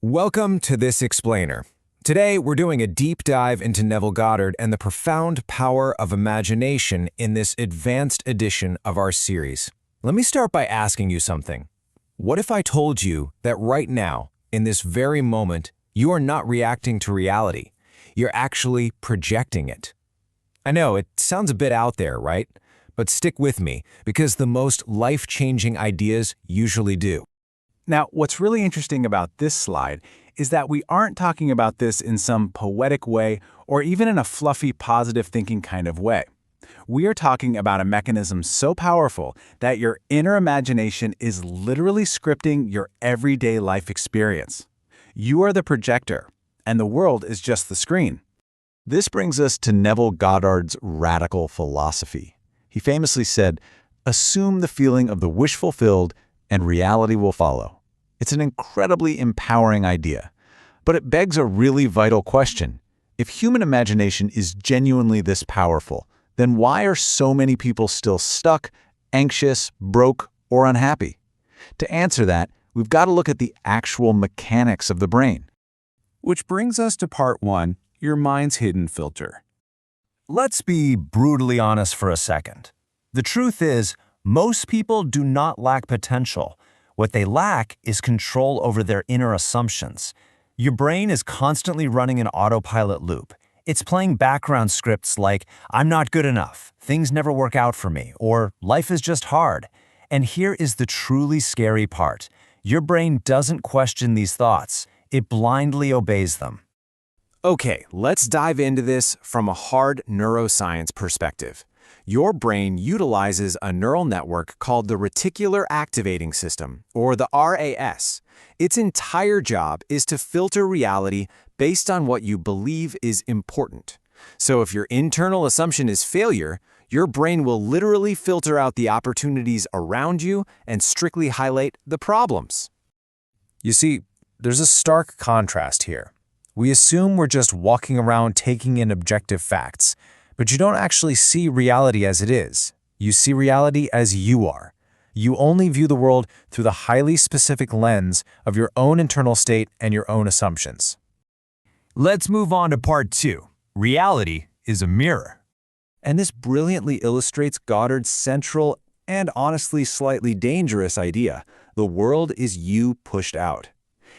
Welcome to This Explainer. Today, we're doing a deep dive into Neville Goddard and the profound power of imagination in this advanced edition of our series. Let me start by asking you something. What if I told you that right now, in this very moment, you are not reacting to reality? You're actually projecting it. I know, it sounds a bit out there, right? But stick with me, because the most life-changing ideas usually do. Now, what's really interesting about this slide is that we aren't talking about this in some poetic way or even in a fluffy, positive thinking kind of way. We are talking about a mechanism so powerful that your inner imagination is literally scripting your everyday life experience. You are the projector, and the world is just the screen. This brings us to Neville Goddard's radical philosophy. He famously said, "Assume the feeling of the wish fulfilled, and reality will follow." It's an incredibly empowering idea, but it begs a really vital question. If human imagination is genuinely this powerful, then why are so many people still stuck, anxious, broke, or unhappy? To answer that, we've got to look at the actual mechanics of the brain. Which brings us to part one, your mind's hidden filter. Let's be brutally honest for a second. The truth is, most people do not lack potential. What they lack is control over their inner assumptions. Your brain is constantly running an autopilot loop. It's playing background scripts like, "I'm not good enough," "things never work out for me," or "life is just hard." And here is the truly scary part. Your brain doesn't question these thoughts. It blindly obeys them. Okay, let's dive into this from a hard neuroscience perspective. Your brain utilizes a neural network called the reticular activating system, or the RAS. Its entire job is to filter reality based on what you believe is important. So if your internal assumption is failure, your brain will literally filter out the opportunities around you and strictly highlight the problems. You see, there's a stark contrast here. We assume we're just walking around taking in objective facts, but you don't actually see reality as it is. You see reality as you are. You only view the world through the highly specific lens of your own internal state and your own assumptions. Let's move on to part two. Reality is a mirror. And this brilliantly illustrates Goddard's central and honestly slightly dangerous idea: the world is you pushed out.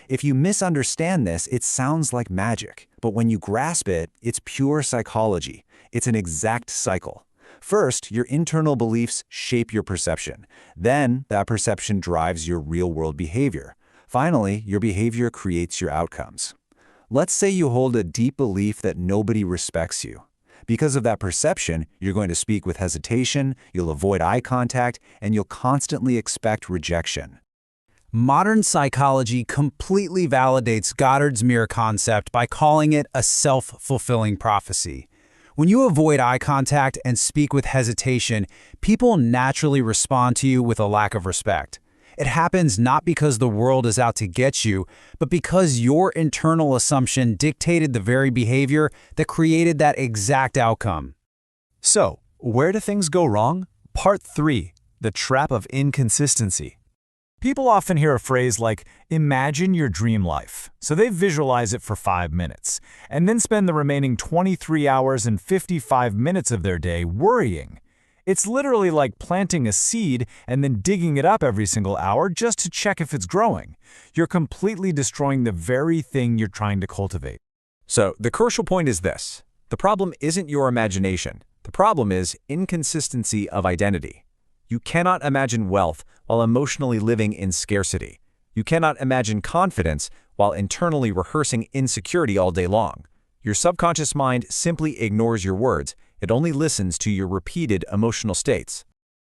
If you misunderstand this, it sounds like magic, but when you grasp it, it's pure psychology. It's an exact cycle. First, your internal beliefs shape your perception. Then, that perception drives your real-world behavior. Finally, your behavior creates your outcomes. Let's say you hold a deep belief that nobody respects you. Because of that perception, you're going to speak with hesitation, you'll avoid eye contact, and you'll constantly expect rejection. Modern psychology completely validates Goddard's mirror concept by calling it a self-fulfilling prophecy. When you avoid eye contact and speak with hesitation, people naturally respond to you with a lack of respect. It happens not because the world is out to get you, but because your internal assumption dictated the very behavior that created that exact outcome. So, where do things go wrong? Part 3, the trap of inconsistency. People often hear a phrase like, "imagine your dream life." So they visualize it for 5 minutes, and then spend the remaining 23 hours and 55 minutes of their day worrying. It's literally like planting a seed and then digging it up every single hour just to check if it's growing. You're completely destroying the very thing you're trying to cultivate. So, the crucial point is this. The problem isn't your imagination. The problem is inconsistency of identity. You cannot imagine wealth while emotionally living in scarcity. You cannot imagine confidence while internally rehearsing insecurity all day long. Your subconscious mind simply ignores your words. It only listens to your repeated emotional states.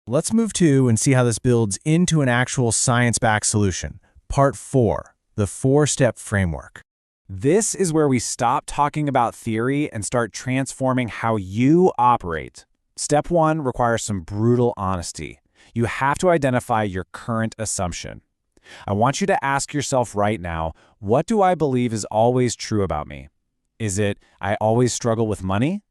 Let's move to and see how this builds into an actual science-backed solution. Part 4, the 4-step framework. This is where we stop talking about theory and start transforming how you operate. Step 1 requires some brutal honesty. You have to identify your current assumption. I want you to ask yourself right now, what do I believe is always true about me? Is it, I always struggle with money?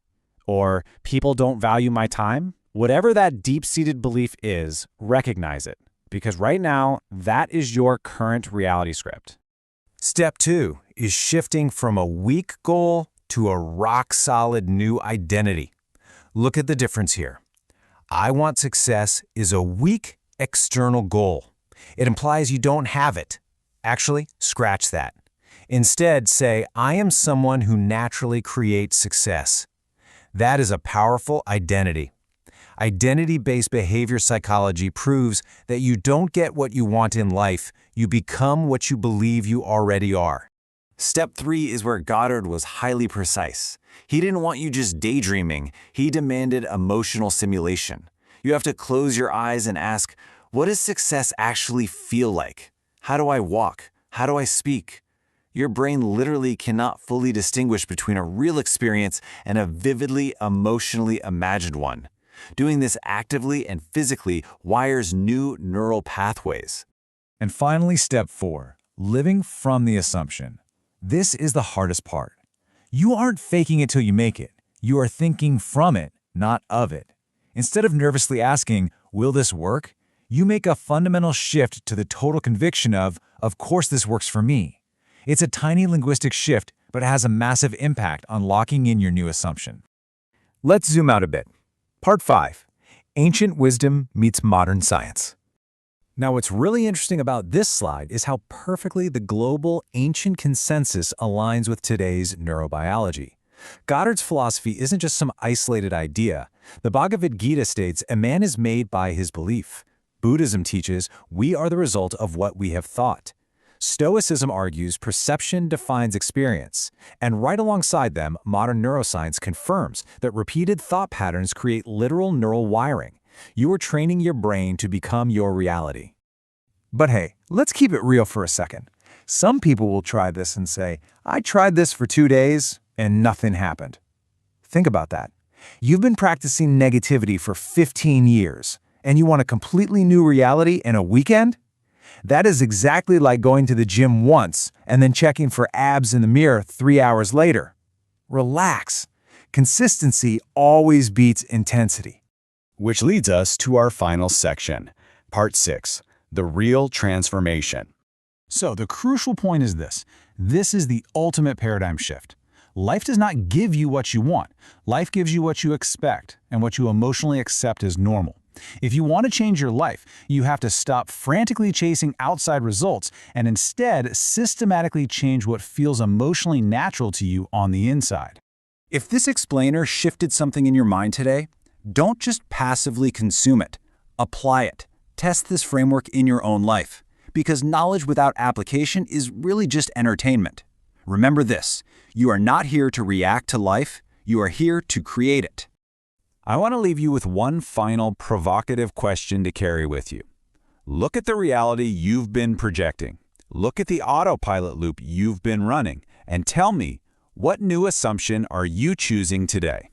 Or people don't value my time? Whatever that deep-seated belief is, recognize it. Because right now, that is your current reality script. Step 2 is shifting from a weak goal to a rock-solid new identity. Look at the difference here. I want success is a weak external goal. It implies you don't have it. Actually, scratch that. Instead, say, I am someone who naturally creates success. That is a powerful identity. Identity-based behavior psychology proves that you don't get what you want in life, you become what you believe you already are. Step 3 is where Goddard was highly precise. He didn't want you just daydreaming, he demanded emotional simulation. You have to close your eyes and ask, what does success actually feel like? How do I walk? How do I speak? Your brain literally cannot fully distinguish between a real experience and a vividly, emotionally imagined one. Doing this actively and physically wires new neural pathways. And finally, step 4, living from the assumption. This is the hardest part. You aren't faking it till you make it. You are thinking from it, not of it. Instead of nervously asking, will this work? You make a fundamental shift to the total conviction of course this works for me. It's a tiny linguistic shift, but it has a massive impact on locking in your new assumption. Let's zoom out a bit. Part 5. Ancient wisdom meets modern science. Now, what's really interesting about this slide is how perfectly the global ancient consensus aligns with today's neurobiology. Goddard's philosophy isn't just some isolated idea. The Bhagavad Gita states a man is made by his belief. Buddhism teaches we are the result of what we have thought. Stoicism argues perception defines experience, and right alongside them, modern neuroscience confirms that repeated thought patterns create literal neural wiring. You are training your brain to become your reality. But hey, let's keep it real for a second. Some people will try this and say, I tried this for 2 days and nothing happened. Think about that. You've been practicing negativity for 15 years, and you want a completely new reality in a weekend? That is exactly like going to the gym once and then checking for abs in the mirror 3 hours later. Relax. Consistency always beats intensity. Which leads us to our final section, Part 6, the real transformation. So the crucial point is this. This is the ultimate paradigm shift. Life does not give you what you want. Life gives you what you expect and what you emotionally accept as normal. If you want to change your life, you have to stop frantically chasing outside results and instead systematically change what feels emotionally natural to you on the inside. If this explainer shifted something in your mind today, don't just passively consume it. Apply it. Test this framework in your own life. Because knowledge without application is really just entertainment. Remember this, you are not here to react to life, you are here to create it. I want to leave you with one final provocative question to carry with you. Look at the reality you've been projecting. Look at the autopilot loop you've been running, and tell me, what new assumption are you choosing today?